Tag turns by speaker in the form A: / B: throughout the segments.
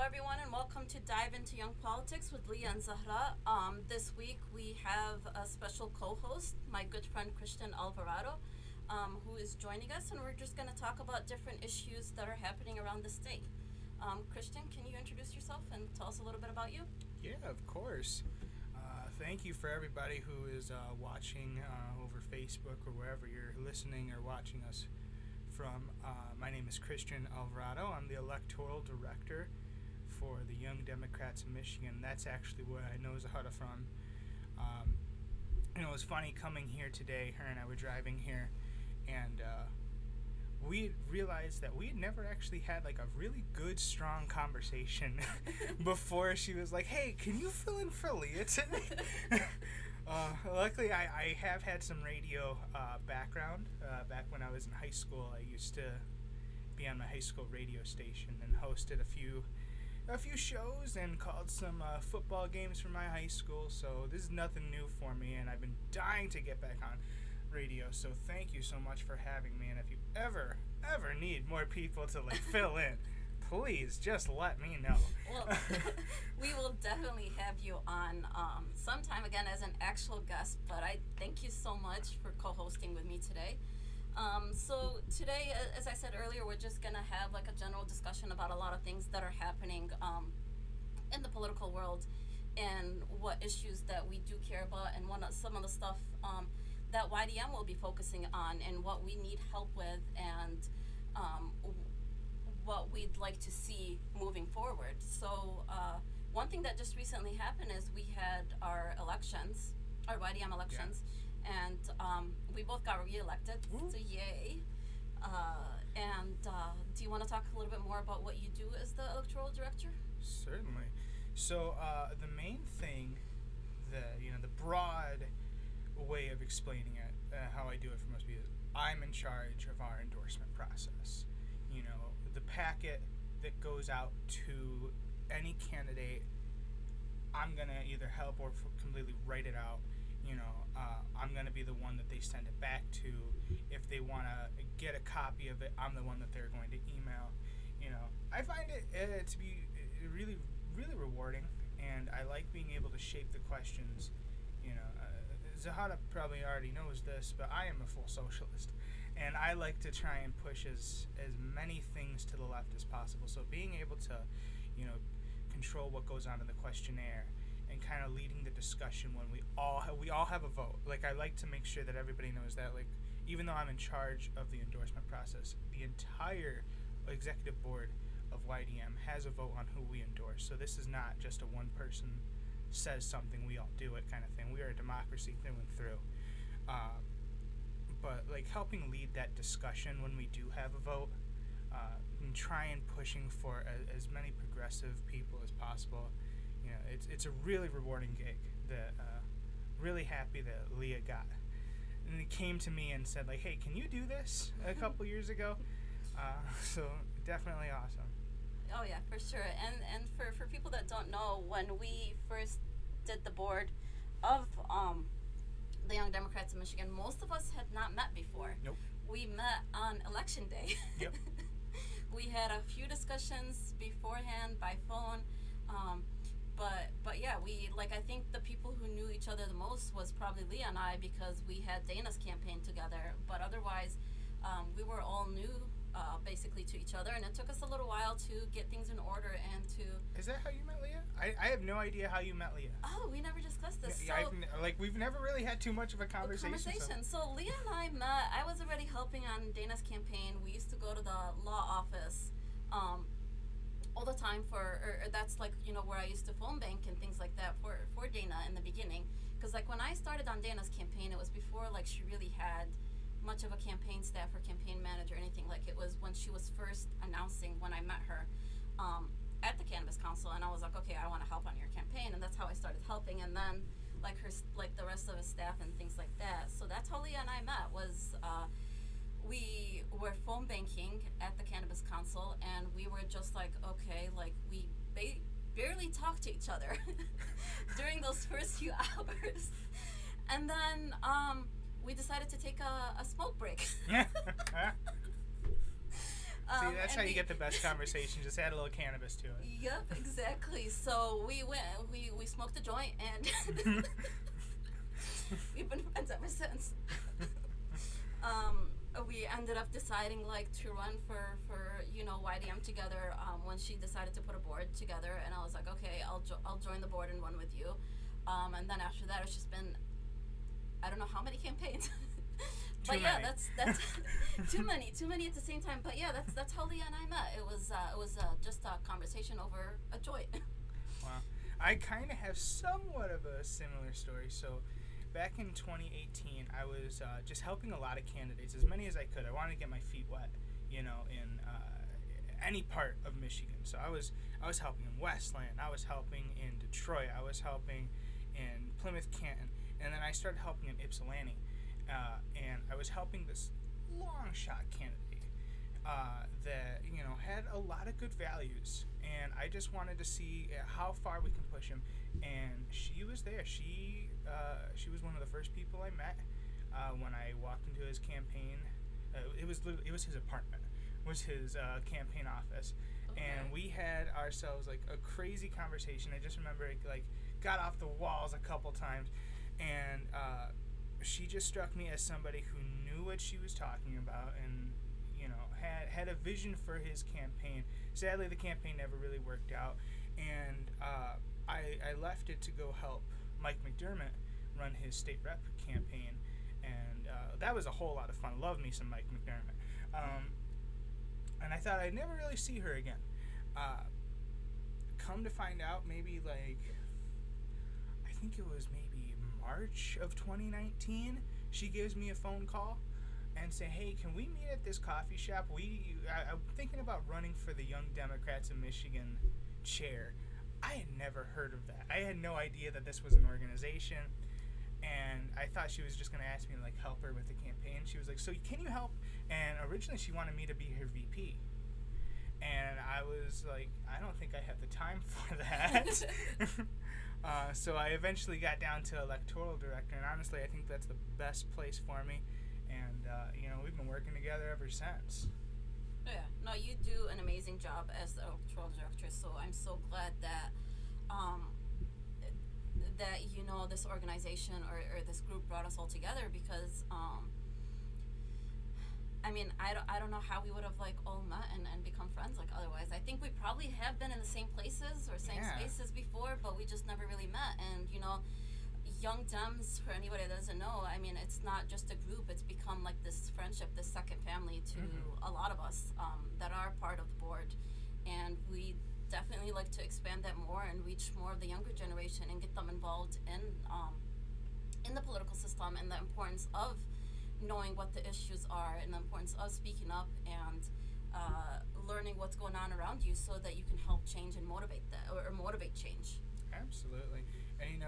A: everyone, and welcome to Dive into Young Politics with Leah and Zahara. This week we have a special co-host, my good friend Christian Alvarado, who is joining us, and we're just going to talk about different issues that are happening around the state. Christian, can you introduce yourself and tell us a little bit about you?
B: Yeah, of course. Thank you for everybody who is watching over Facebook or wherever you're listening or watching us from. My name is Christian Alvarado. I'm the electoral director for the Young Democrats of Michigan. That's actually where I know Zahara from. It was funny coming here today. Her and I were driving here, and we realized that we had never actually had like a really good, strong conversation before she was like, "Hey, can you fill in for Leah today?" Luckily, I have had some radio background. Back when I was in high school, I used to be on my high school radio station and hosted a few shows and called some football games for my high school. So this is nothing new for me, and I've been dying to get back on radio. So thank you so much for having me. And if you ever need more people to like fill in, please just let me know.
A: Well, we will definitely have you on sometime again as an actual guest, but I thank you so much for co-hosting with me today. So today, as I said earlier, we're just going to have like a general discussion about a lot of things that are happening in the political world and what issues that we do care about, and some of the stuff that YDM will be focusing on and what we need help with, and what we'd like to see moving forward. So one thing that just recently happened is we had our elections, our YDM elections, and we both got reelected. So yay! Do you want to talk a little bit more about what you do as the electoral director?
B: Certainly. So the main thing, the broad way of explaining it, how I do it for most people, is I'm in charge of our endorsement process. The packet that goes out to any candidate, I'm going to either help or completely write it out. I'm going to be the one that they send it back to. If they want to get a copy of it, I'm the one that they're going to email. I find it to be really, really rewarding, and I like being able to shape the questions. Zahara probably already knows this, but I am a full socialist, and I like to try and push as many things to the left as possible. So being able to, control what goes on in the questionnaire and kind of leading the discussion when we all have a vote. Like, I like to make sure that everybody knows that, like, even though I'm in charge of the endorsement process, the entire executive board of YDM has a vote on who we endorse. So this is not just a one person says something, we all do it kind of thing. We are a democracy through and through. But like helping lead that discussion when we do have a vote, and try and pushing for as many progressive people as possible. It's a really rewarding gig that really happy that Leah got. And it came to me and said like, "Hey, can you do this?" a couple years ago. So definitely awesome.
A: Oh yeah, for sure. And for people that don't know, when we first did the board of the Young Democrats of Michigan, most of us had not met before.
B: Nope.
A: We met on election day.
B: Yep.
A: We had a few discussions beforehand by phone, but yeah, I think the people who knew each other the most was probably Leah and I, because we had Dana's campaign together. But otherwise, we were all new basically to each other, and it took us a little while to get things in order and to...
B: Is that how you met Leah? I have no idea how you met Leah.
A: Oh, we never discussed this.
B: Yeah, we've never really had too much of a conversation.
A: So Leah and I met. I was already helping on Dana's campaign. We used to go to the law office all the time that's like, where I used to phone bank and things like that for Dana in the beginning. Because like when I started on Dana's campaign, it was before like she really had much of a campaign staff or campaign manager or anything. Like, it was when she was first announcing, when I met her at the Cannabis Council, and I was like, okay, I want to help on your campaign, and that's how I started helping. And then like the rest of his staff and things like that. So that's how Leah and I met. Was we were phone banking at the Cannabis Council, and we were just like, okay, like we barely talked to each other during those first few hours, and then we decided to take a smoke break.
B: See, that's
A: and
B: how you get the best conversation. Just add a little cannabis to it.
A: Yep, exactly. So we went, we smoked a joint, and we've been friends ever since. We ended up deciding like to run for YDM together when she decided to put a board together, and I was like, okay, I'll join the board and run with you. And then after that, it's just been, I don't know how many campaigns. But yeah, that's too many at the same time. But yeah, that's how Leah and I met. It was just a conversation over a joint.
B: Wow. I kind of have somewhat of a similar story. So back in 2018, I was just helping a lot of candidates, as many as I could. I wanted to get my feet wet, in any part of Michigan. So I was helping in Westland. I was helping in Detroit. I was helping in Plymouth, Canton, and then I started helping in Ypsilanti. And I was helping this long shot candidate that had a lot of good values, and I just wanted to see how far we can push him. And she was there. She was one of the first people I met when I walked into his campaign. It was his apartment, was his campaign office,
A: Okay.
B: and we had ourselves like a crazy conversation. I just remember it like got off the walls a couple times, and she just struck me as somebody who knew what she was talking about, and had a vision for his campaign. Sadly, the campaign never really worked out, and I left it to go help Mike McDermott run his state rep campaign, and that was a whole lot of fun. Love me some Mike McDermott. And I thought I'd never really see her again. Come to find out, maybe like, I think it was maybe March of 2019, she gives me a phone call and say, hey, can we meet at this coffee shop? I'm thinking about running for the Young Democrats of Michigan chair. I had never heard of that. I had no idea that this was an organization, and I thought she was just going to ask me to like help her with the campaign. She was like, so can you help? And originally she wanted me to be her VP. And I was like, I don't think I have the time for that. So I eventually got down to electoral director, and honestly, I think that's the best place for me. And we've been working together ever since.
A: Yeah, no, you do an amazing job as the electoral director. So I'm so glad that this organization or this group brought us all together, because I don't know how we would have like all met and become friends like otherwise. I think we probably have been in the same places or same spaces before, but we just never really met. And Young Dems, for anybody that doesn't know, it's not just a group. It's become like this friendship, this second family to a lot of us that are part of the board. And we definitely like to expand that more and reach more of the younger generation and get them involved in the political system, and the importance of knowing what the issues are, and the importance of speaking up and learning what's going on around you, so that you can help change and motivate that, or motivate change.
B: Absolutely. And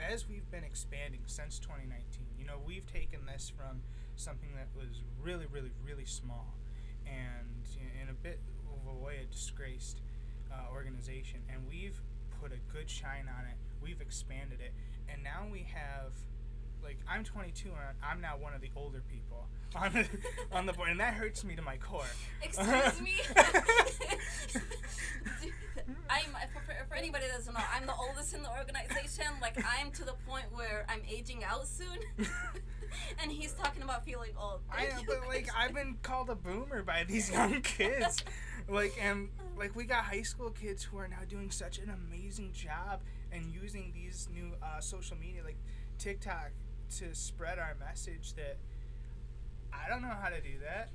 B: as we've been expanding since 2019, we've taken this from something that was really, really, really small, and in a bit of a way a disgraced organization, and we've put a good shine on it. We've expanded it, and now we have, like, I'm 22 and I'm now one of the older people on the board, and that hurts me to my core.
A: Excuse me. For anybody that doesn't know, I'm the oldest in the organization. Like, I'm to the point where I'm aging out soon. And he's talking about feeling old.
B: I know, but like, I've been called a boomer by these young kids. And we got high school kids who are now doing such an amazing job and using these new social media like TikTok to spread our message, that I don't know how to do that.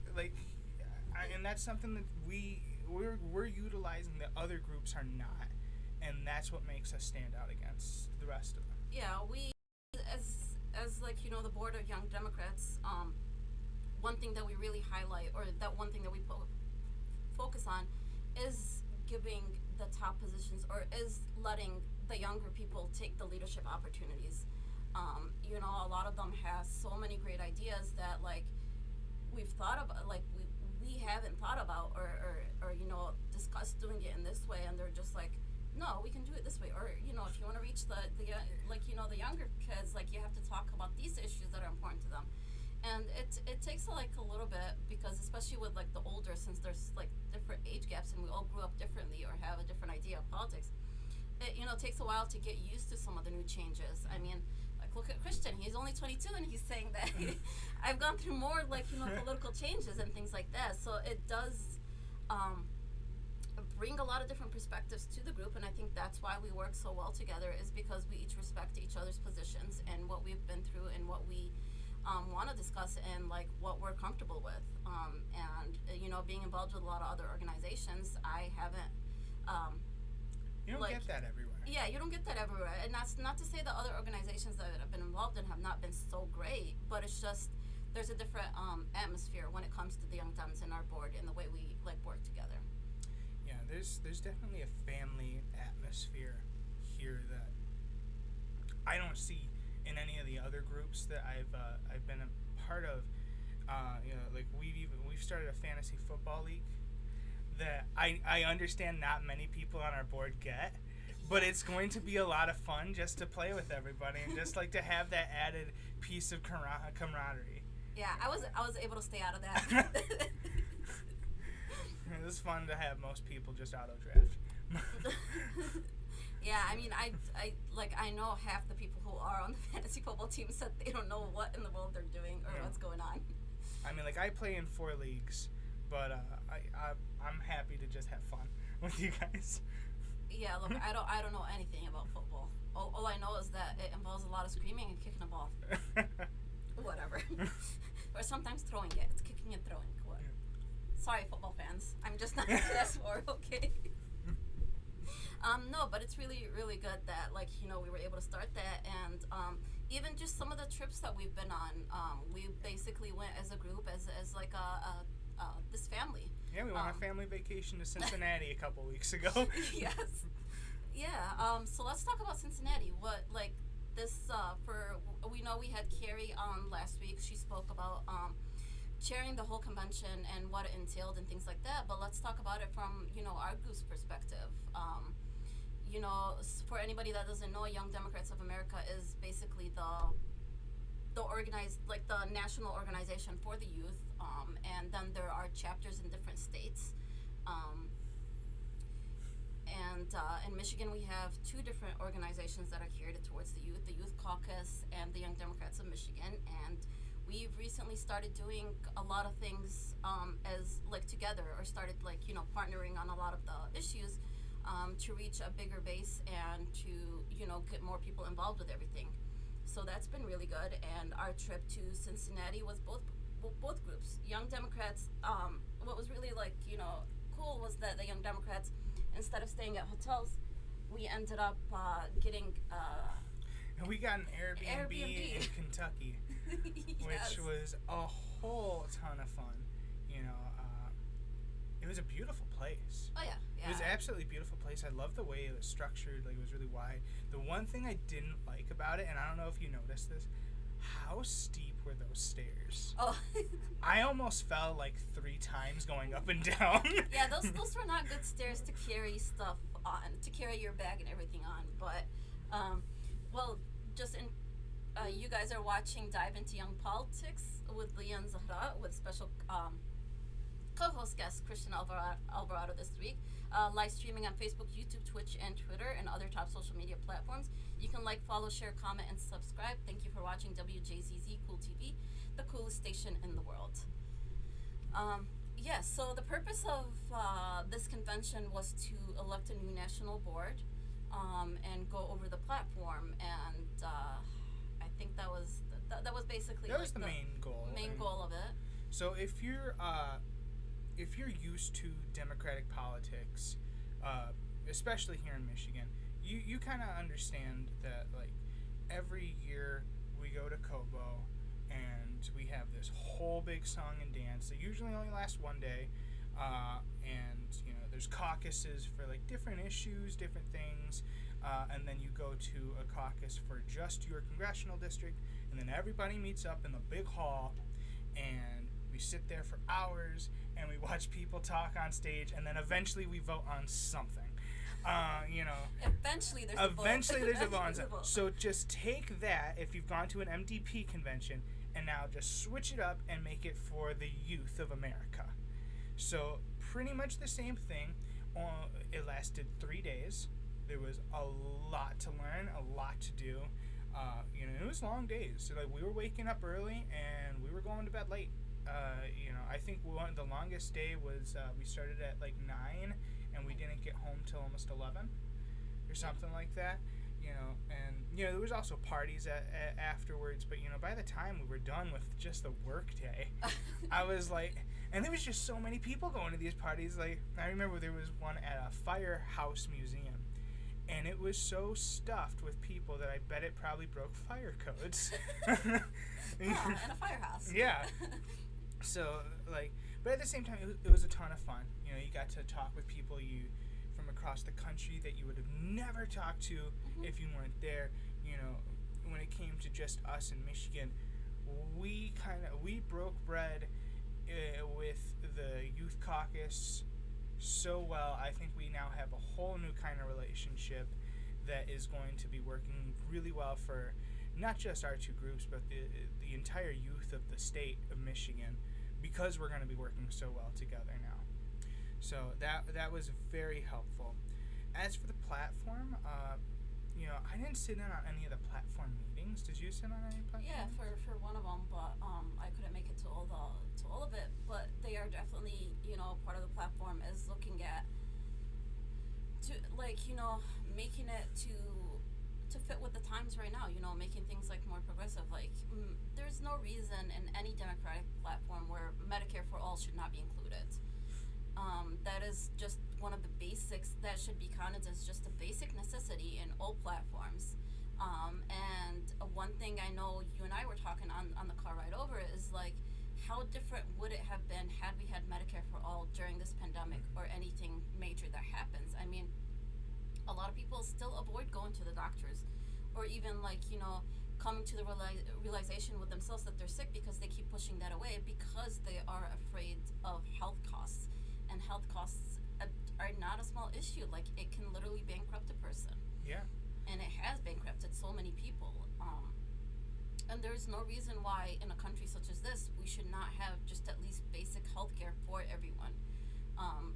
B: And that's something that we're utilizing that other groups are not, and that's what makes us stand out against the rest of them.
A: Yeah, we as the board of Young Democrats, one thing that we really highlight, or that one thing that we focus on, is giving the top positions, or is letting the younger people take the leadership opportunities. A lot of them have so many great ideas that we've thought about, we haven't thought about, or discussed doing it in this way, and they're just like, no, we can do it this way. Or if you want to reach the younger kids, you have to talk about these issues that are important to them. and it takes like a little bit, because especially with like the older, since there's like different age gaps and we all grew up differently or have a different idea of politics, it takes a while to get used to some of the new changes. I mean, like, look at Christian, he's only 22 and he's saying that I've gone through more like political changes and things like that, so it does bring a lot of different perspectives to the group. And I think that's why we work so well together, is because we each respect each other's positions and what we've been through and what we want to discuss and like what we're comfortable with. Being involved with a lot of other organizations, I haven't.
B: You don't get that everywhere.
A: Yeah, you don't get that everywhere, and that's not to say that other organizations that I've been involved in have not been so great, but it's just there's a different atmosphere when it comes to the Young Dems and our board and the way we like work together.
B: Yeah, there's definitely a family atmosphere here that I don't see in any of the other groups that I've been a part of. Like we've started a fantasy football league that I understand not many people on our board get, but it's going to be a lot of fun just to play with everybody and just like to have that added piece of camaraderie.
A: Yeah, I was able to stay out of that.
B: It was fun to have most people just auto draft.
A: Yeah, I mean, I know half the people who are on the fantasy football team said they don't know what in the world they're doing or what's going on.
B: I mean, like, I play in 4 leagues, but I'm happy to just have fun with you guys.
A: Yeah, look, I don't know anything about football. All I know is that it involves a lot of screaming and kicking a ball. Whatever. Or sometimes throwing it. It's kicking and throwing. What? Sorry, football fans. I'm just not into that sport, okay? No, but it's really, really good that, like, we were able to start that, and even just some of the trips that we've been on, we basically went as a group, as like this family.
B: Yeah, we went on a family vacation to Cincinnati a couple weeks ago.
A: Yes. Yeah. So let's talk about Cincinnati. What, like, this we know we had Carrie on last week. She spoke about chairing the whole convention and what it entailed and things like that. But let's talk about it from our group's perspective. For anybody that doesn't know, Young Democrats of America is basically the organized, like, the national organization for the youth, and then there are chapters in different states. In Michigan, we have 2 different organizations that are geared towards the Youth Caucus and the Young Democrats of Michigan. And we've recently started doing a lot of things as, like, together, or started, like, partnering on a lot of the issues to reach a bigger base and to, get more people involved with everything. So that's been really good. And our trip to Cincinnati was both groups. Young Democrats, what was really, like, cool was that the Young Democrats, instead of staying at hotels, we ended up getting
B: and we got an Airbnb in Kentucky,
A: Yes.
B: which was a whole ton of fun. It was a beautiful place.
A: Oh yeah.
B: It was absolutely beautiful place. I love the way it was structured. Like, it was really wide. The one thing I didn't like about it, and I don't know if you noticed this, how steep were those stairs?
A: Oh.
B: I almost fell like 3 times going up and down.
A: Yeah, those were not good stairs to carry stuff on, to carry your bag and everything on. But, you guys are watching Dive into Young Politics with Leah and Zahara, with special co-host guest Christian Alvarado this week. Live streaming on Facebook, YouTube, Twitch, and Twitter, and other top social media platforms. You can like, follow, share, comment, and subscribe. Thank you for watching WJZZ Cool TV, the coolest station in the world. So the purpose of this convention was to elect a new national board and go over the platform, and I think that was basically
B: the main goal.
A: Main goal of it.
B: So if you're used to democratic politics, especially here in Michigan, you kind of understand that, like, every year we go to Kobo and we have this whole big song and dance that usually only lasts 1 day, and there's caucuses for, like, different issues, different things, and then you go to a caucus for just your congressional district, and then everybody meets up in the big hall, and we sit there for hours and we watch people talk on stage, and then eventually we vote on something. You know,
A: Eventually there's a vote.
B: eventually there's a vote.
A: There's a vote.
B: So just take that if you've gone to an MDP convention and now just switch it up and make it for the youth of America. So pretty much the same thing. It lasted 3 days. There was a lot to learn, a lot to do. You know, it was long days. So like we were waking up early and we were going to bed late. You know, I think the longest day was we started at like 9 and we didn't get home till almost 11 or something like that. You know, and you know there was also parties afterwards. But you know, by the time we were done with just the work day, I was like, and there was just so many people going to these parties. Like I remember there was one at a firehouse museum. And it was so stuffed with people that I bet it probably broke fire codes.
A: Yeah, in a firehouse.
B: Yeah. So, like, but at the same time, it was a ton of fun. You know, you got to talk with people from across the country that you would have never talked to if you weren't there. You know, when it came to just us in Michigan, we broke bread with the youth caucus so well. I think we now have a whole new kind of relationship that is going to be working really well for not just our two groups, but the entire youth of the state of Michigan, because we're going to be working so well together now. So that was very helpful. As for the platform, you know, I didn't sit in on any of the platform meetings. Did you sit on any platform?
A: Yeah,
B: meetings?
A: for one of them, but I couldn't make it to all of it. But they are definitely, you know, part of the platform is looking at making it to fit with the times right now. You know, making things like more progressive. Like there's no reason in any Democratic platform where Medicare for all should not be included. That is just one of the basics that should be counted as just a basic necessity in all platforms. And one thing I know you and I were talking on the car ride over is like, how different would it have been had we had Medicare for all during this pandemic or anything major that happens? I mean, a lot of people still avoid going to the doctors, or even like, you know, coming to the realization with themselves that they're sick because they keep pushing that away because they are afraid of health costs. And health costs are not a small issue. Like, it can literally bankrupt a person.
B: Yeah.
A: And it has bankrupted so many people. And there's no reason why in a country such as this we should not have just at least basic health care for everyone,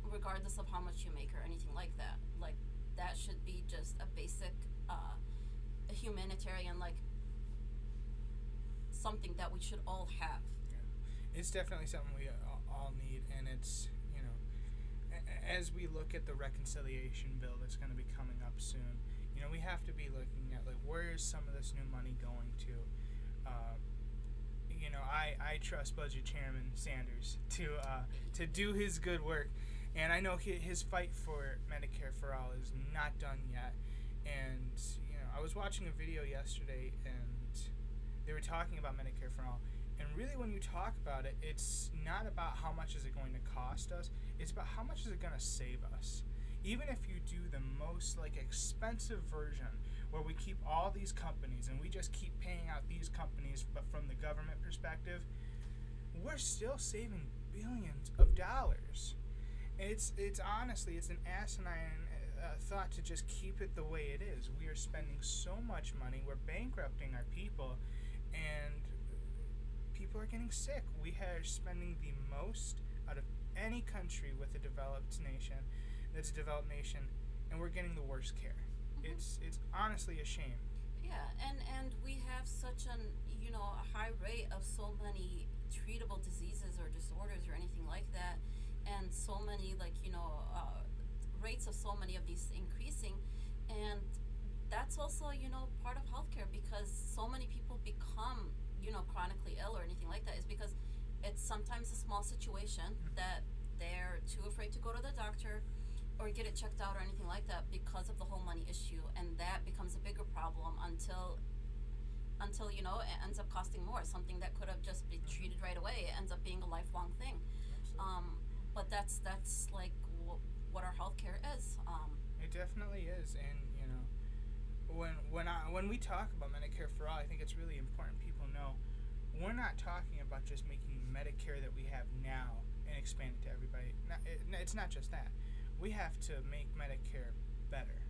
A: regardless of how much you make or anything like that. Like, that should be just a basic a humanitarian, like, something that we should all have.
B: Yeah. It's definitely something we all need, and it's, you know, as we look at the reconciliation bill that's going to be coming up soon, you know, we have to be looking at, like, where is some of this new money going to? You know, I trust Budget Chairman Sanders to do his good work, and I know his fight for Medicare for all is not done yet. And you know, I was watching a video yesterday, and they were talking about Medicare for all. And really, when you talk about it, it's not about how much is it going to cost us; it's about how much is it going to save us. Even if you do the most like expensive version, where we keep all these companies and we just keep paying out these companies, but from the government perspective, we're still saving billions of dollars. It's honestly, it's an asinine thought to just keep it the way it is. We are spending so much money, we're bankrupting our people, and people are getting sick. We are spending the most out of any country with a developed nation, that's a developed nation, and we're getting the worst care. It's honestly a shame.
A: Yeah, and we have such a high rate of so many treatable diseases or disorders or anything like that, and so many rates of so many of these increasing, and that's also part of healthcare, because so many people become chronically ill or anything like that is because it's sometimes a small situation that they're too afraid to go to the doctor or get it checked out or anything like that because of the whole money issue, and that becomes a bigger problem until it ends up costing more. Something that could have just been treated right away, it ends up being a lifelong thing. But that's like what our healthcare is.
B: It definitely is, and when we talk about Medicare for all, I think it's really important people know we're not talking about just making Medicare that we have now and expand it to everybody. It's not just that. We have to make Medicare better.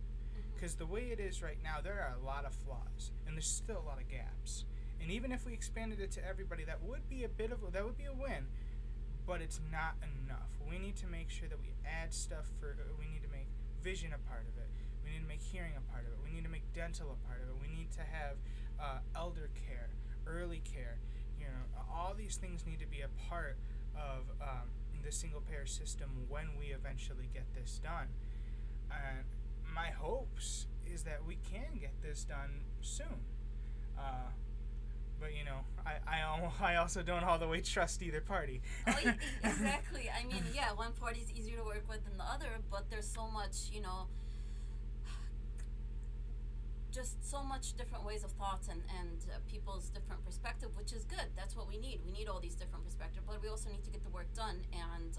B: Because the way it is right now, there are a lot of flaws, and there's still a lot of gaps. And even if we expanded it to everybody, that would be a win, but it's not enough. We need to make sure that we add stuff we need to make vision a part of it. We need to make hearing a part of it. We need to make dental a part of it. We need to have elder care, early care. All these things need to be a part of the single payer system when we eventually get this done. And my hopes is that we can get this done soon. But I also don't all the way trust either party.
A: Exactly. I mean, yeah, one party is easier to work with than the other, but there's so much, just so much different ways of thoughts and people's different perspective, which is good. That's what we need. We need all these different perspectives, but we also need to get the work done. And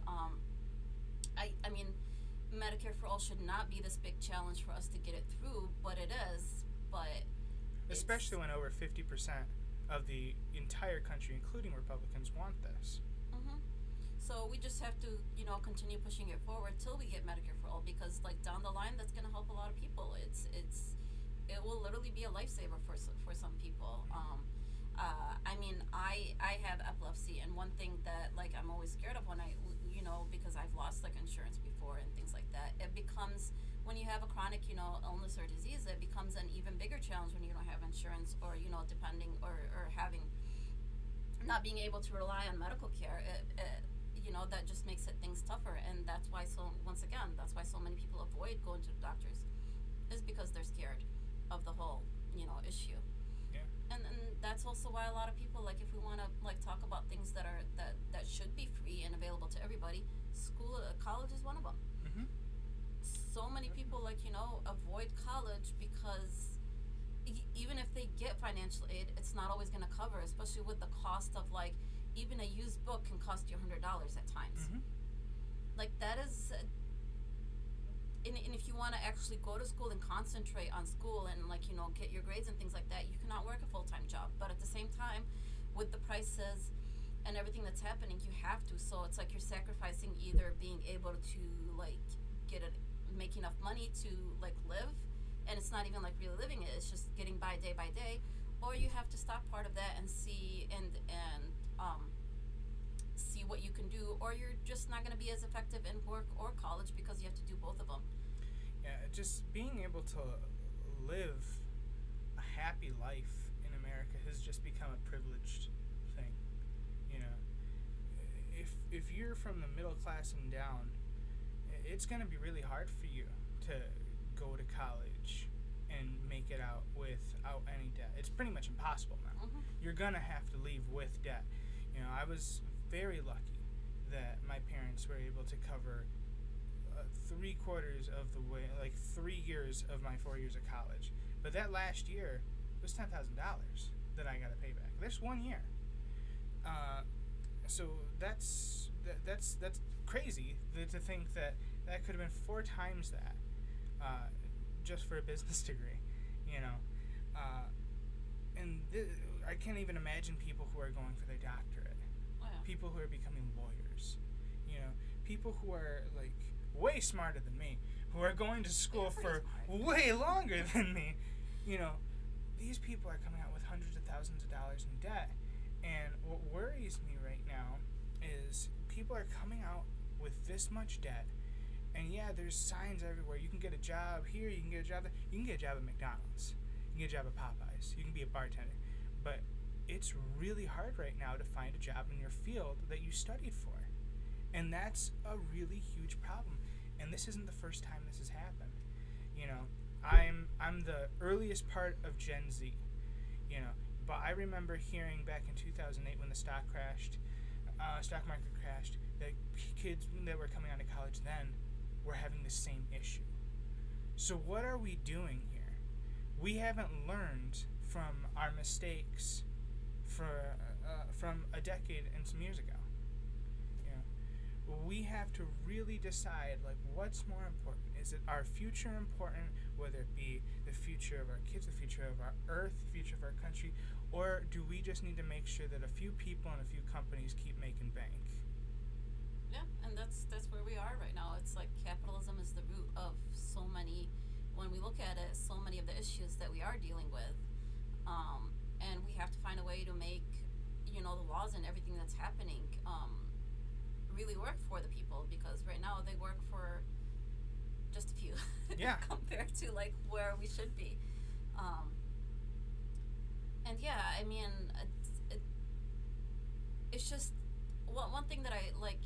A: I mean, Medicare for all should not be this big challenge for us to get it through, but it is. But
B: especially when over 50% of the entire country, including Republicans, want this.
A: So we just have to, continue pushing it forward till we get Medicare for all, because down the line, that's going to help a lot of people. It will literally be a lifesaver for some people. I mean, I have epilepsy, and one thing that I'm always scared of when I, because I've lost insurance before and things like that, it becomes, when you have a chronic, illness or disease, it becomes an even bigger challenge when you don't have insurance, or depending or having, not being able to rely on medical care. That just makes things tougher, and that's why so many people avoid going to the doctors, is because they're scared of the whole issue.
B: Yeah.
A: And that's also why a lot of people, if we want to talk about things that should be free and available to everybody, college is one of them. So many people avoid college because even if they get financial aid, it's not always going to cover, especially with the cost of even a used book can cost you $100 at times. That is and if you want to actually go to school and concentrate on school and get your grades and things like that, you cannot work a full-time job. But at the same time, with the prices and everything that's happening, you have to. So it's you're sacrificing either being able to make enough money to live, and it's not even really living it, it's just getting by day, or you have to stop part of that and see see what you can do, or you're just not going to be as effective in work or college because you have to do both of them.
B: Yeah, just being able to live a happy life in America has just become a privileged thing. If you're from the middle class and down, it's going to be really hard for you to go to college and make it out without any debt. It's pretty much impossible now. You're going to have to leave with debt. I was very lucky that my parents were able to cover 3/4 of the way, 3 years of my 4 years of college. But that last year was $10,000 that I got to pay back. That's 1 year. So that's crazy to think that could have been 4 times that just for a business degree, and I can't even imagine people who are going for their doctorate. People who are becoming lawyers, people who are way smarter than me, who are going to school for way longer than me. These people are coming out with hundreds of thousands of dollars in debt, and what worries me right now is people are coming out with this much debt, and yeah, there's signs everywhere. You can get a job here, you can get a job there, you can get a job at McDonald's, you can get a job at Popeyes, you can be a bartender, but it's really hard right now to find a job in your field that you studied for. And that's a really huge problem. And this isn't the first time this has happened. I'm the earliest part of Gen Z, but I remember hearing back in 2008 when the stock market crashed, that kids that were coming out of college then were having the same issue. So what are we doing here? We haven't learned from our mistakes from a decade and some years ago. We have to really decide what's more important. Is it our future important, whether it be the future of our kids, the future of our earth, the future of our country, or do we just need to make sure that a few people and a few companies keep making bank?
A: Yeah, and that's where we are right now. It's capitalism is the root of so many when we look at it, so many of the issues that we are dealing with, and we have to find a way to make, the laws and everything that's happening, really work for the people, because right now they work for just a few.
B: Yeah.
A: Compared to like where we should be. And yeah, I mean, it's just one thing that I like,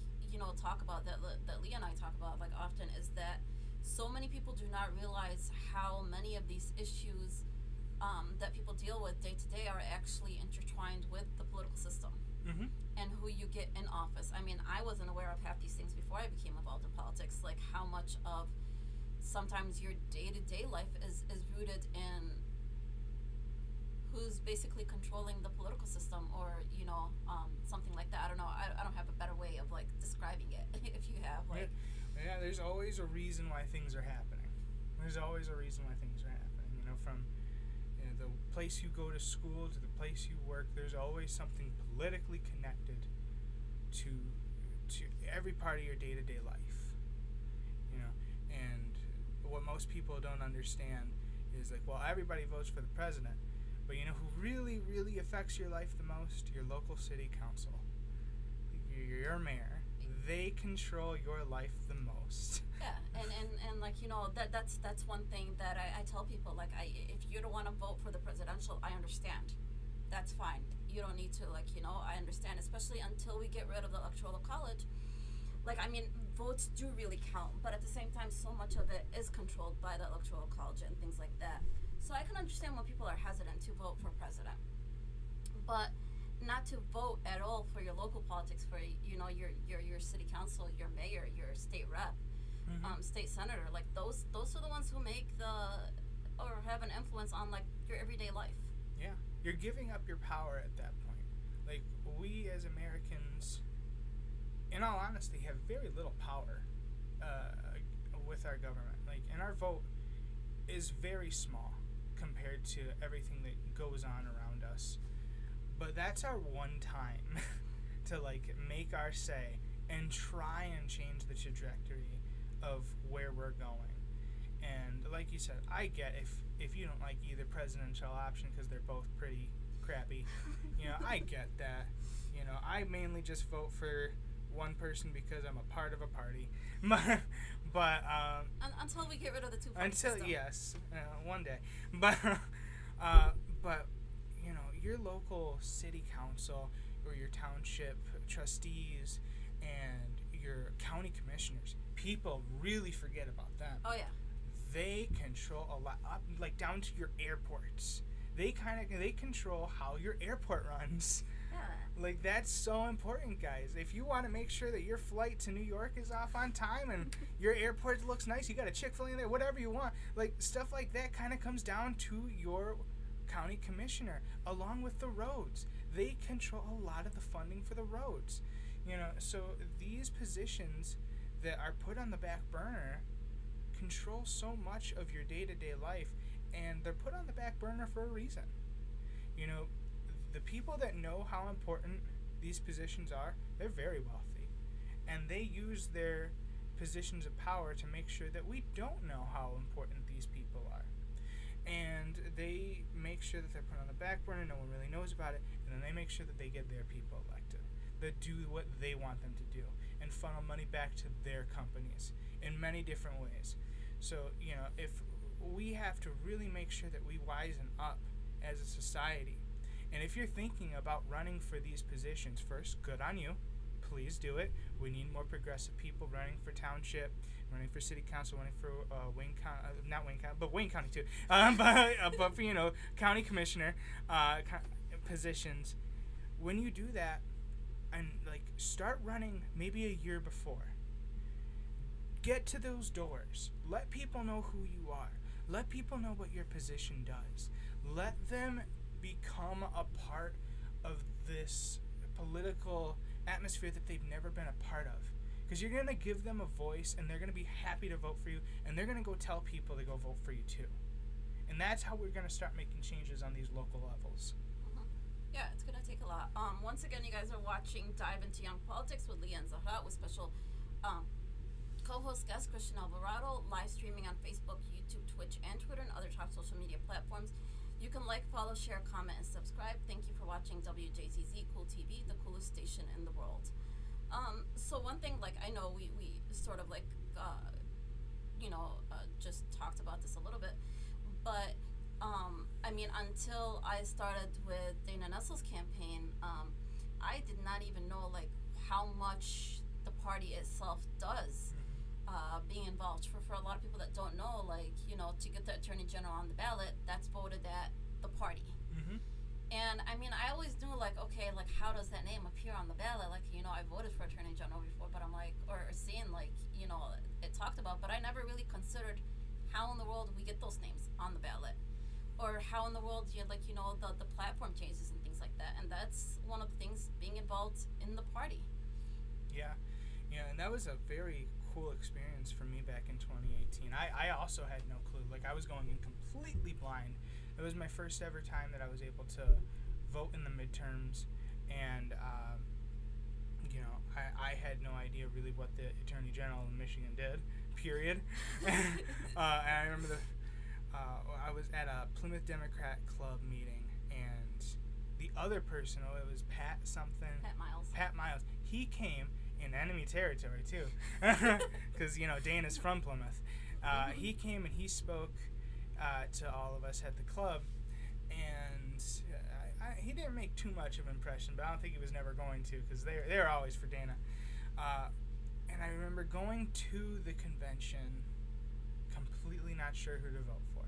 A: talk about, that Leah and I talk about like often, is that so many people do not realize how many of these issues that people deal with day to day are actually intertwined with the political system.
B: Mm-hmm.
A: And who you get in office. I mean, I wasn't aware of half these things before I became involved in politics, like how much of sometimes your day-to-day life is rooted in who's basically controlling the political system, or something like that. I don't know. I don't have a better way of like describing it. If you have like,
B: yeah, there's always a reason why things are happening. There's always a reason why things are happening. From the place you go to school to the place you work, there's always something politically connected to every part of your day-to-day life. And what most people don't understand is like, well, everybody votes for the president, but who really, really affects your life the most? Your local city council, your mayor. They control your life the most.
A: Yeah, and like that's one thing that I tell people, like, if you don't want to vote for the presidential, I understand. That's fine. You don't need to, I understand, especially until we get rid of the electoral college. Like, I mean, votes do really count, but at the same time, so much of it is controlled by the electoral college and things like that. So I can understand when people are hesitant to vote for president, but not to vote at all for your local politics, for your city council, your mayor, your state rep, state senator. Like those are the ones who make or have an influence on like your everyday life.
B: Yeah, you're giving up your power at that point. Like, we as Americans, in all honesty, have very little power with our government. Like, and our vote is very small compared to everything that goes on around us. But that's our one time to like make our say and try and change the trajectory of where we're going. And like you said, I get if you don't like either presidential option because they're both pretty crappy. I get that. I mainly just vote for one person because I'm a part of a party. But
A: until we get rid of the two-party system.
B: Yes, one day. But your local city council or your township trustees and your county commissioners, people really forget about them.
A: Oh yeah.
B: They control a lot, like down to your airports. They control how your airport runs.
A: Yeah.
B: Like, that's so important, guys. If you want to make sure that your flight to New York is off on time and your airport looks nice, you got a Chick-fil-A in there, whatever you want, like stuff like that kind of comes down to your county commissioner, along with the roads. They control a lot of the funding for the roads. So these positions that are put on the back burner control so much of your day-to-day life, and they're put on the back burner for a reason. The people that know how important these positions are, they're very wealthy, and they use their positions of power to make sure that we don't know how important these people are. And they make sure that they're put on the back burner, no one really knows about it, and then they make sure that they get their people elected, that do what they want them to do, and funnel money back to their companies in many different ways. So, if we have to really make sure that we wisen up as a society, and if you're thinking about running for these positions, first, good on you. Please do it. We need more progressive people running for township, running for city council, running for Wayne County, not Wayne County, but Wayne County too. But for county commissioner positions. When you do that, and like start running maybe a year before. Get to those doors. Let people know who you are. Let people know what your position does. Let them become a part of this political atmosphere that they've never been a part of. Because you're going to give them a voice, and they're going to be happy to vote for you, and they're going to go tell people to go vote for you too. And that's how we're going to start making changes on these local levels.
A: Yeah, it's going to take a lot. Once again, you guys are watching Dive into Young Politics with Leah and Zahara with special co-host guest Christian Alvarado, live streaming on Facebook, YouTube, Twitch, and Twitter, and other top social media platforms. You can like, follow, share, comment, and subscribe. Thank you for watching WJZZ Cool TV, the coolest station in the world. So one thing, like, I know we sort of like, just talked about this a little bit, but I mean, until I started with Dana Nessel's campaign, I did not even know like how much the party itself does. Being involved for a lot of people that don't know, like, to get the attorney general on the ballot, that's voted at the party. And I mean, I always knew, like, okay, like, how does that name appear on the ballot? Like, I voted for attorney general before, but I'm like, or seeing, like, it talked about, but I never really considered how in the world we get those names on the ballot, or how in the world the platform changes and things like that. And that's one of the things, being involved in the party.
B: Yeah, and that was a very cool experience for me back in 2018. I also had no clue. Like, I was going in completely blind. It was my first ever time that I was able to vote in the midterms, and I had no idea really what the Attorney General of Michigan did, period. And I remember I was at a Plymouth Democrat Club meeting, and the other person, it was Pat Miles. He came in enemy territory too, because Dana's from Plymouth. He came and he spoke to all of us at the club, and he didn't make too much of an impression, but I don't think he was never going to, because they're always for Dana. And I remember going to the convention completely not sure who to vote for,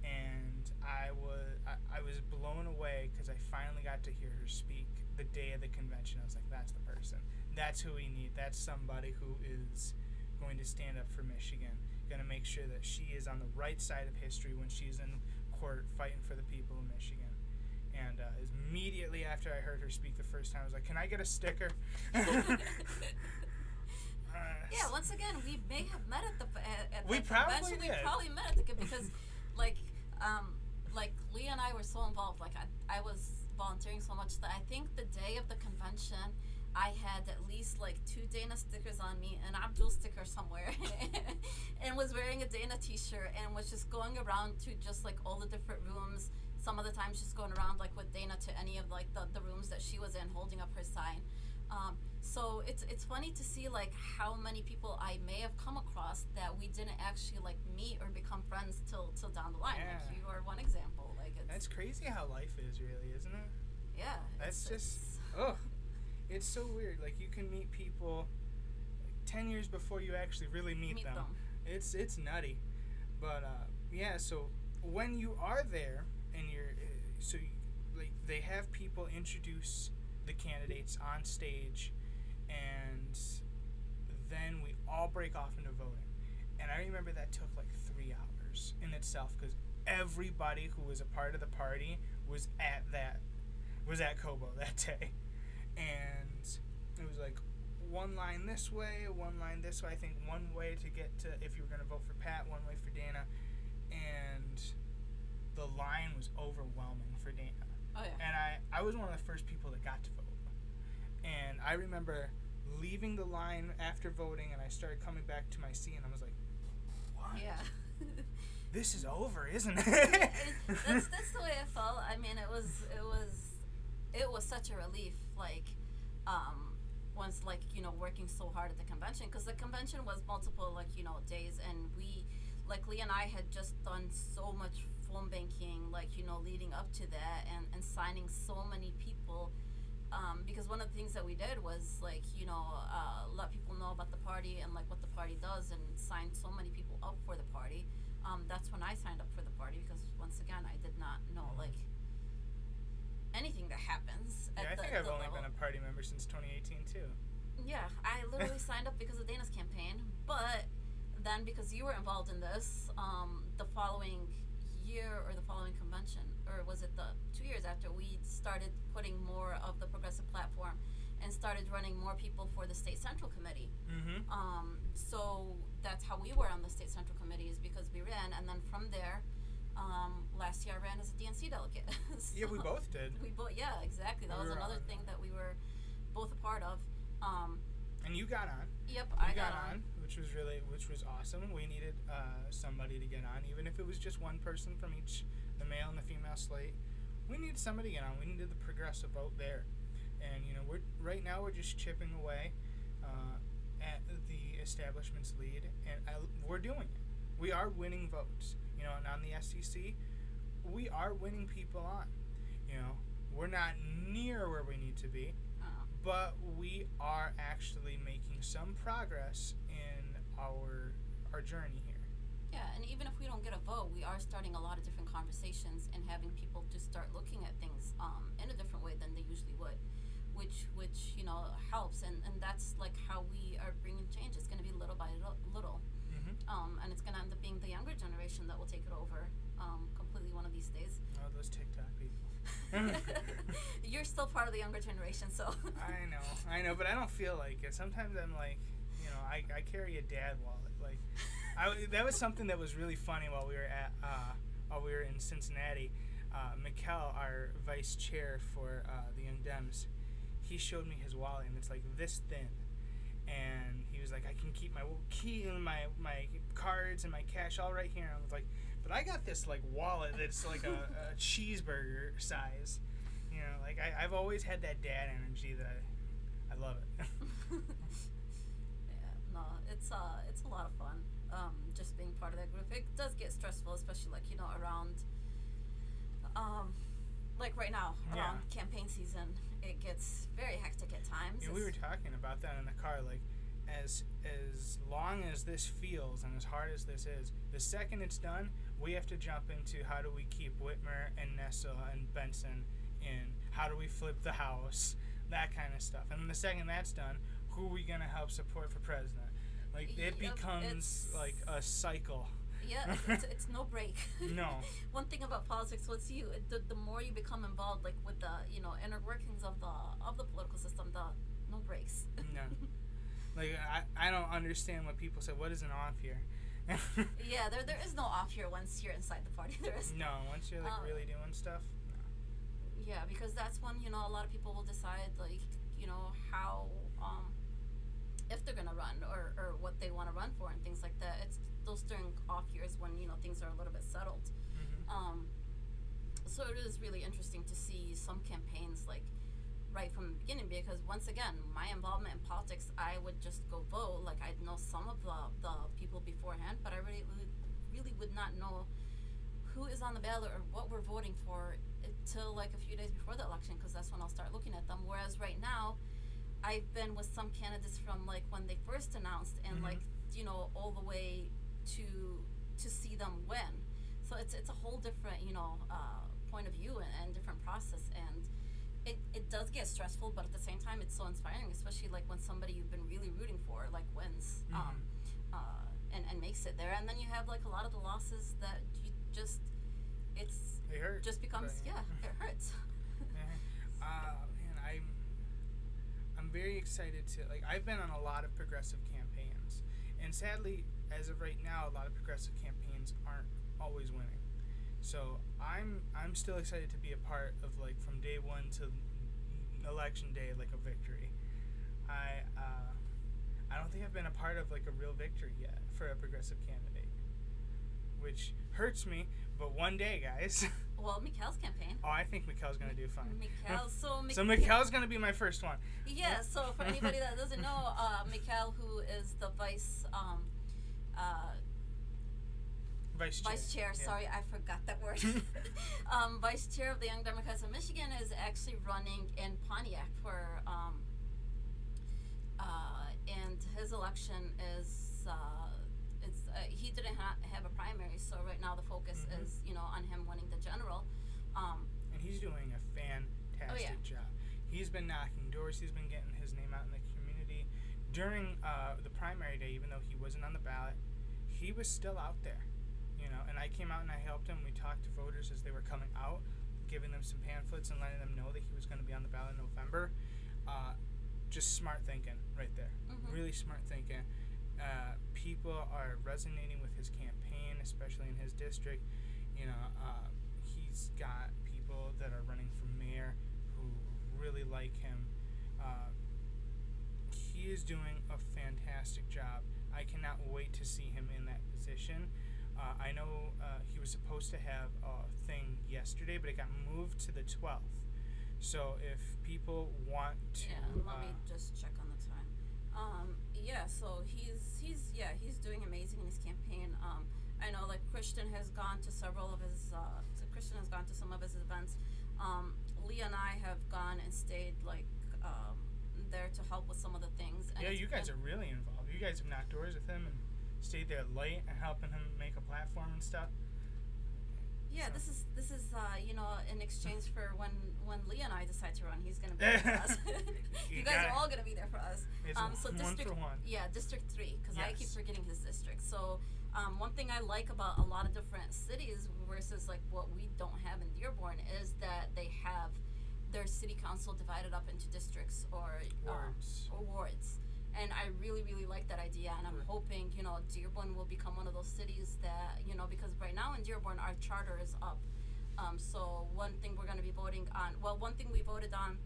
B: and I was blown away because I finally got to hear her speak the day of the convention. I was like, that's the person. That's who we need. That's somebody who is going to stand up for Michigan, going to make sure that she is on the right side of history when she's in court fighting for the people of Michigan. And immediately after I heard her speak the first time, I was like, can I get a sticker?
A: Yeah, once again, we may have met at the
B: we probably
A: convention.
B: did.
A: We probably met at the because, like Leah and I were so involved. Like, I was volunteering so much that I think the day of the convention, I had at least like 2 Dana stickers on me, an Abdul sticker somewhere, and was wearing a Dana t-shirt, and was just going around to just like all the different rooms. Some of the times just going around like with Dana to any of like the rooms that she was in, holding up her sign. So it's funny to see like how many people I may have come across that we didn't actually like meet or become friends till down the line.
B: Yeah.
A: Like, you are one example. Like,
B: that's crazy how life is, really, isn't it?
A: Yeah.
B: That's it's so weird. Like, you can meet people like 10 years before you actually really meet them. It's nutty. But yeah, so when you are there and they have people introduce the candidates on stage, and then we all break off into voting. And I remember that took like 3 hours in itself, because everybody who was a part of the party was at Kobo that day. And it was like one line this way, one line this way. I think one way to get to, if you were going to vote for Pat, one way for Dana. And the line was overwhelming for Dana.
A: Oh, yeah.
B: And I was one of the first people that got to vote. And I remember leaving the line after voting, and I started coming back to my seat, and I was like, what?
A: Yeah.
B: This is over, isn't it?
A: That's the way I felt. I mean, it was such a relief, like, once, like, working so hard at the convention, because the convention was multiple, like, days, and we, like, Leah and I had just done so much phone banking, like, leading up to that, and signing so many people, because one of the things that we did was, like, let people know about the party and, like, what the party does, and sign so many people up for the party. That's when I signed up for the party, because, once again, I did not know, like, anything that happens
B: Yeah, I think I've only been a party member since 2018, too.
A: Yeah, I literally signed up because of Dana's campaign, but then because you were involved in this, the following year or the following convention, or was it the 2 years after, we started putting more of the progressive platform and started running more people for the state central committee. So that's how we were on the state central committee, is because we ran, and then from there, last year I ran as a DNC delegate. So
B: yeah, we both did.
A: Yeah, exactly. That was another thing that we were both a part of.
B: And you got on.
A: Yep, I got on.
B: which was awesome. We needed somebody to get on, even if it was just one person from each, the male and the female slate. We needed somebody to get on. We needed the progressive vote there, and we're right now we're just chipping away at the establishment's lead, and we're doing it. We are winning votes, and on the SEC, we are winning people on. We're not near where we need to be, but we are actually making some progress in our journey here.
A: Yeah, and even if we don't get a vote, we are starting a lot of different conversations and having people just start looking at things in a different way than they usually would, which helps, and that's like how we are bringing change. It's going to be little by little, and it's going to end up being the younger generation that will take it over completely one of these days.
B: Oh, those TikTok people.
A: You're still part of the younger generation, so.
B: I know, but I don't feel like it. Sometimes I'm like, I carry a dad wallet. Like, that was something that was really funny while we were in Cincinnati. Mikkel, our vice chair for the Young Dems, he showed me his wallet, and it's like this thin. And he was like, I can keep my key and my cards and my cash all right here. And I was like, but I got this like wallet that's like a cheeseburger size. Like I've always had that dad energy that I love it.
A: Yeah, no, it's a lot of fun. Just being part of that group. It does get stressful, especially like around like right now around campaign season. It gets very hectic at times.
B: We were talking about that in the car, like as long as this feels and as hard as this is, the second it's done, we have to jump into how do we keep Whitmer and Nessa and Benson in, how do we flip the House, that kind of stuff. And then the second that's done, who are we going to help support for president? Like, it becomes like a cycle.
A: Yeah, it's no break.
B: No.
A: One thing about politics, the more you become involved, like with the inner workings of the political system, no breaks.
B: No. Like I don't understand what people say. What is an off year?
A: Yeah, there is no off year once you're inside the party. There is.
B: No, once you're like really doing stuff. No.
A: Yeah, because that's when a lot of people will decide like how if they're gonna run or what they want to run for and things like that. It's those during off years when things are a little bit settled.
B: Mm-hmm.
A: So it is really interesting to see some campaigns like right from the beginning, because once again, my involvement in politics, I would just go vote. Like I'd know some of the people beforehand, but I really would not know who is on the ballot or what we're voting for until like a few days before the election, because that's when I'll start looking at them. Whereas right now, I've been with some candidates from like when they first announced and like all the way to see them win. So it's a whole different point of view and different process, and it does get stressful, but at the same time it's so inspiring, especially like when somebody you've been really rooting for like wins and makes it there. And then you have like a lot of the losses that you just
B: They hurt.
A: just becomes it hurts.
B: Man, I'm very excited to, like, I've been on a lot of progressive campaigns, and sadly, as of right now, a lot of progressive campaigns aren't always winning. So I'm still excited to be a part of, like, from day one to election day, like a victory. I don't think I've been a part of like a real victory yet for a progressive candidate, which hurts me. But one day, guys.
A: Well, Mikkel's campaign.
B: Oh, I think Mikkel's gonna do fine. So
A: Mikkel,
B: Mikkel's gonna be my first one.
A: Yeah. So for anybody that doesn't know, Mikkel, who is the vice chair.
B: Yeah.
A: Sorry, I forgot that word. Vice chair of the Young Democrats of Michigan is actually running in Pontiac for, and his election is he didn't have a primary, so right now the focus is on him winning the general.
B: And he's doing a fantastic job. He's been knocking doors. He's been getting his name out in the community. During the primary day, even though he wasn't on the ballot, he was still out there. And I came out and I helped him. We talked to voters as they were coming out, giving them some pamphlets and letting them know that he was going to be on the ballot in November. Just smart thinking right there. Really smart thinking. People are resonating with his campaign, especially in his district. He's got people that are running for mayor who really like him. He he is doing a fantastic job. I cannot wait to see him in that position. I know he was supposed to have a thing yesterday, but it got moved to the 12th. So if people want to,
A: let me just check on the time. So he's doing amazing in his campaign. I know like Christian has gone to several of his Christian has gone to some of his events. Leah and I have gone and stayed there to help with some of the things. And
B: yeah, you guys are really involved. You guys have knocked doors with him and stayed there late and helping him make a platform and stuff.
A: Yeah,
B: So.
A: this is in exchange for when Leah and I decide to run, he's gonna be there for us. You guys are all gonna be there for us.
B: It's
A: So
B: one
A: district,
B: for one.
A: yeah, District 3, because I keep
B: Yes.
A: forgetting his district. So one thing I like about a lot of different cities versus like what we don't have in Dearborn is that they have their city council divided up into districts or wards. And I really, really like that idea, and I'm hoping, Dearborn will become one of those cities that, because right now in Dearborn our charter is up. So one thing we're going to be voting on, one thing we voted on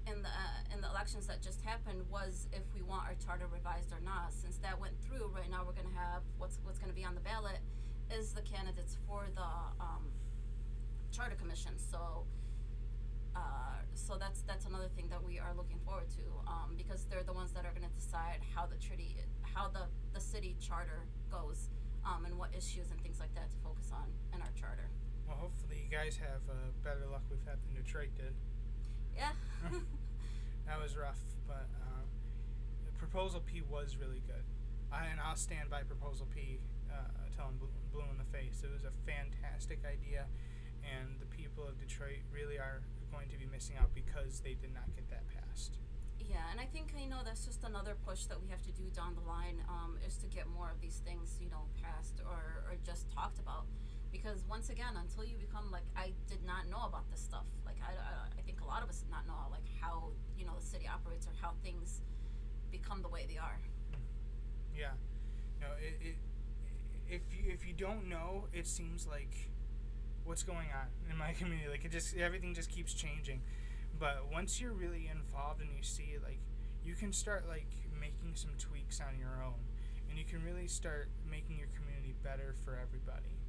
A: in the elections that just happened was if we want our charter revised or not. Since that went through, right now we're going to have what's going to be on the ballot is the candidates for the charter commission. So that's another thing that we are looking forward to, because they're the ones that are going to decide how the city charter goes, and what issues and things like that to focus on in our charter.
B: Well, hopefully you guys have better luck with that than Detroit did.
A: Yeah.
B: That was rough, but Proposal P was really good. And I'll stand by Proposal P till I'm blue in the face. It was a fantastic idea, and the people of Detroit really are going to be missing out because they did not get that passed.
A: Yeah, and I think that's just another push that we have to do down the line, is to get more of these things passed or just talked about, because once again, until you become I did not know about this stuff. I think a lot of us did not know how the city operates or how things become the way they are.
B: Yeah, no, if you don't know, it seems like what's going on in my community, everything just keeps changing. But once you're really involved and you see you can start making some tweaks on your own, and you can really start making your community better for everybody.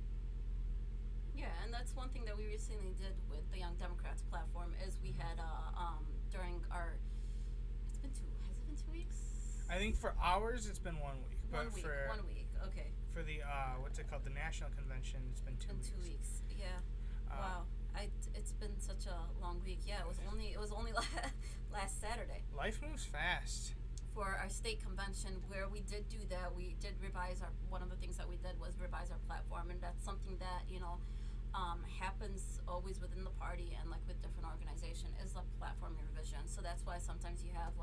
A: Yeah, and that's one thing that we recently did with the Young Democrats platform is we had during our has it been 2 weeks?
B: I think for ours it's been 1 week, but
A: 1 week, okay.
B: For the what's it called, the national convention, it's been 2 weeks.
A: 2 weeks, yeah. Wow, it's been such a long week. Yeah, it was only last Saturday.
B: Life moves fast.
A: For our state convention, where we did do that, we did revise one of the things that we did was revise our platform, and that's something that happens always within the party and with different organization is the platform revision. So that's why sometimes you have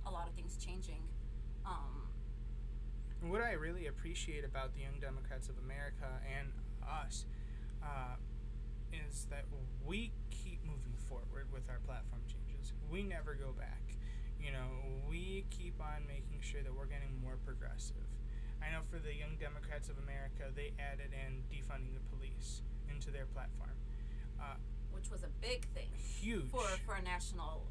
A: a lot of things changing.
B: What I really appreciate about the Young Democrats of America and us is that we keep moving forward with our platform changes. We never go back. We keep on making sure that we're getting more progressive. I know for the Young Democrats of America, they added in defunding the police into their platform.
A: Which was a big thing.
B: Huge.
A: For a national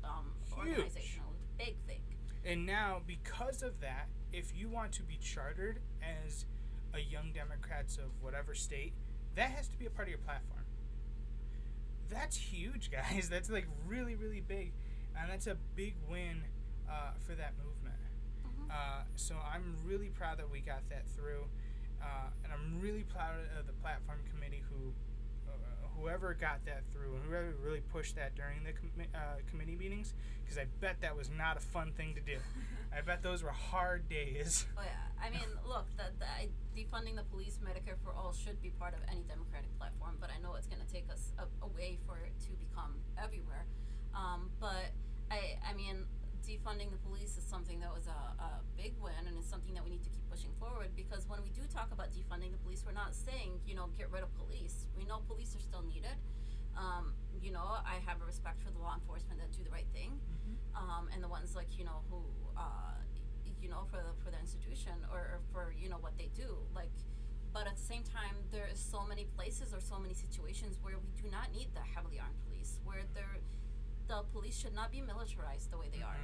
A: organization. It was a big thing.
B: And now, because of that, if you want to be chartered as a Young Democrats of whatever state, that has to be a part of your platform. That's huge, guys. That's really, really big. And that's a big win for that movement.
A: Mm-hmm.
B: So I'm really proud that we got that through. And I'm really proud of the platform committee whoever got that through and whoever really pushed that during the committee meetings, because I bet that was not a fun thing to do. I bet those were hard days.
A: Oh yeah, I mean, look, defunding the police, Medicare for all should be part of any Democratic platform, but I know it's going to take us a way for it to become everywhere. But I mean, defunding the police is something that was a big win, and it's something that we need to keep pushing forward, because when we do talk about defunding the police, we're not saying, get rid of police. We know police are still needed. I have a respect for the law enforcement that do the right thing, and the ones who for the institution or for what they do. But at the same time, there is so many places or so many situations where we do not need the heavily armed police, where the police should not be militarized the way they are.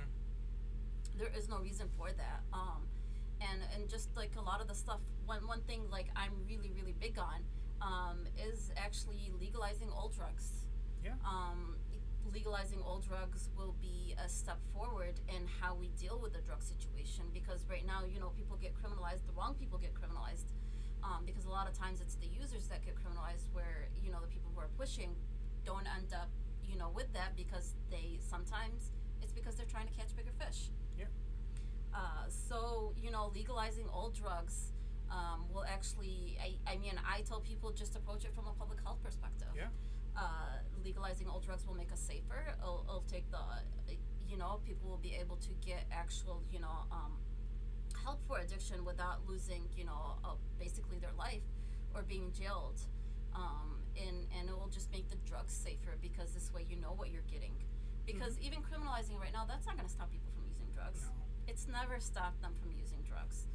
A: there is no reason for that. And just like a lot of the stuff, one thing like I'm really big on, is actually legalizing all drugs.
B: Yeah.
A: Legalizing all drugs will be a step forward in how we deal with the drug situation, because right now, people get criminalized, the wrong people get criminalized, because a lot of times it's the users that get criminalized, where the people who are pushing don't end up with that, because sometimes it's because they're trying to catch bigger fish.
B: Yeah.
A: So legalizing all drugs will actually, I mean, I tell people just approach it from a public health perspective.
B: Yeah.
A: Legalizing all drugs will make us safer. It'll take the, people will be able to get actual, help for addiction without losing, basically their life or being jailed. And it will just make the drugs safer, because this way you know what you're getting. Because even criminalizing right now, that's not going to stop people from using drugs.
B: No.
A: It's never stopped them from using drugs.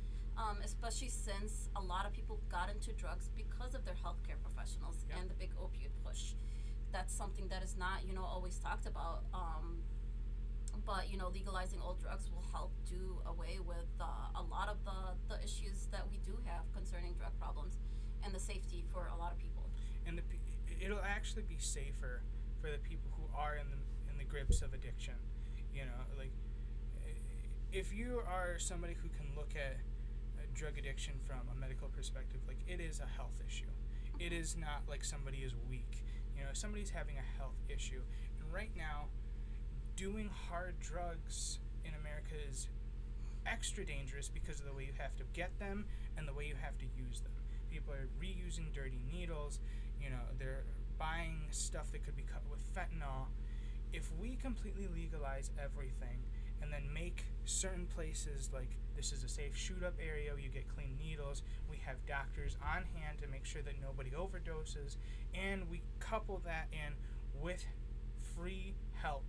A: Especially since a lot of people got into drugs because of their healthcare professionals and the big opioid push. That's something that is not, always talked about. But legalizing all drugs will help do away with a lot of the issues that we do have concerning drug problems and the safety for a lot of people.
B: And it'll actually be safer for the people who are in the grips of addiction. Like if you are somebody who can look at drug addiction from a medical perspective, like it is a health issue. It is not like somebody is weak. Somebody's having a health issue. And right now, doing hard drugs in America is extra dangerous because of the way you have to get them and the way you have to use them. People are reusing dirty needles. They're buying stuff that could be cut with fentanyl. If we completely legalize everything and then make certain places like this is a safe shoot-up area, you get clean needles, we have doctors on hand to make sure that nobody overdoses, and we couple that in with free help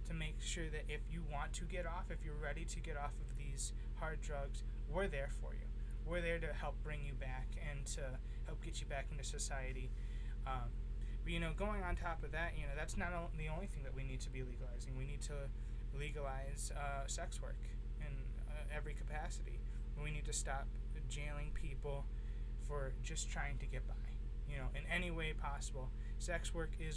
B: to make sure that if you want to get off, if you're ready to get off of these hard drugs, we're there for you. We're there to help bring you back and to help get you back into society. But going on top of that, that's not the only thing that we need to be legalizing. We need to legalize sex work in every capacity. We need to stop jailing people for just trying to get by, in any way possible. Sex work is